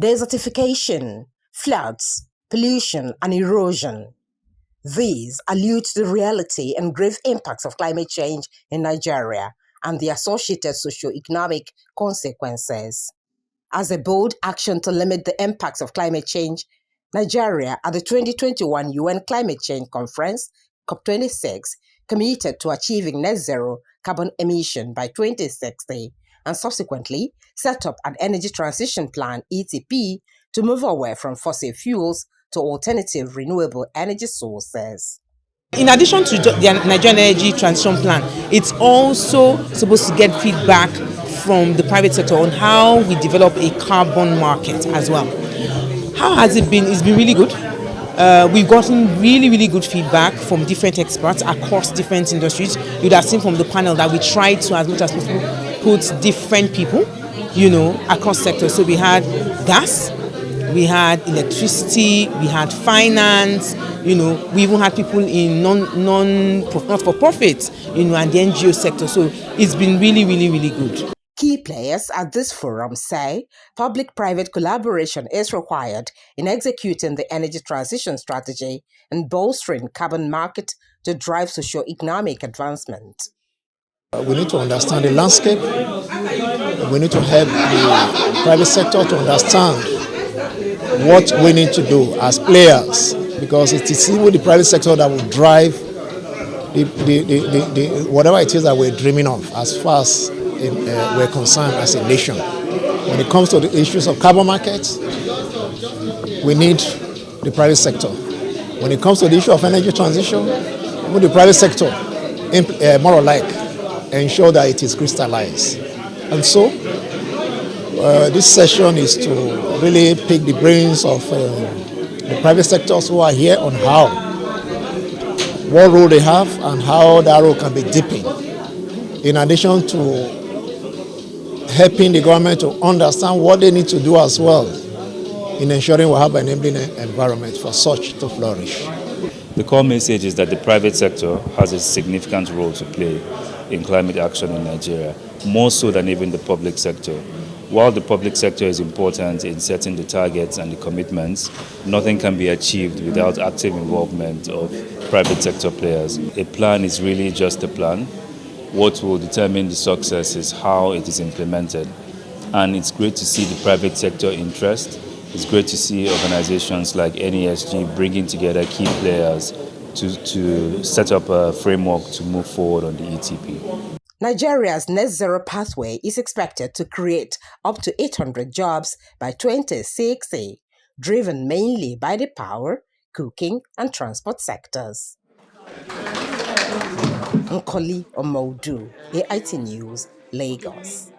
desertification, floods, pollution, and erosion. These allude to the reality and grave impacts of climate change in Nigeria and the associated socio-economic consequences. As a bold action to limit the impacts of climate change, Nigeria, at the 2021 UN Climate Change Conference, COP26, committed to achieving net zero carbon emission by 2060 and subsequently set up an energy transition plan, ETP, to move away from fossil fuels to alternative renewable energy sources. In addition to the Nigerian Energy Transition Plan, it's also supposed to get feedback from the private sector on how we develop a carbon market as well. How has it been? It's been really good. We've gotten really good feedback from different experts across different industries. You'd have seen from the panel that we tried to, as much as possible, put different people, across sectors. So we had gas, we had electricity, we had finance, we even had people in not-for-profit, and the NGO sector. So it's been really good. Key players at this forum say public-private collaboration is required in executing the energy transition strategy and bolstering carbon market to drive socio-economic advancement. We need to understand the landscape. We need to help the private sector to understand what we need to do as players, because it is even the private sector that will drive the whatever it is that we're dreaming of as far as we're concerned as a nation. When it comes to the issues of carbon markets, we need the private sector. When it comes to the issue of energy transition, we need the private sector, more or like, ensure that it is crystallized. And so, this session is to really pick the brains of the private sectors who are here on what role they have and how that role can be deepened. In addition to helping the government to understand what they need to do as well in ensuring we have an enabling environment for such to flourish. The core message is that the private sector has a significant role to play in climate action in Nigeria, more so than even the public sector. While the public sector is important in setting the targets and the commitments, nothing can be achieved without active involvement of private sector players. A plan is really just a plan. What will determine the success is how it is implemented. And it's great to see the private sector interest. It's great to see organizations like NESG bringing together key players to set up a framework to move forward on the ETP. Nigeria's net zero pathway is expected to create up to 800 jobs by 2060, driven mainly by the power, cooking, and transport sectors. Nkoli Omodu, AIT News, Lagos.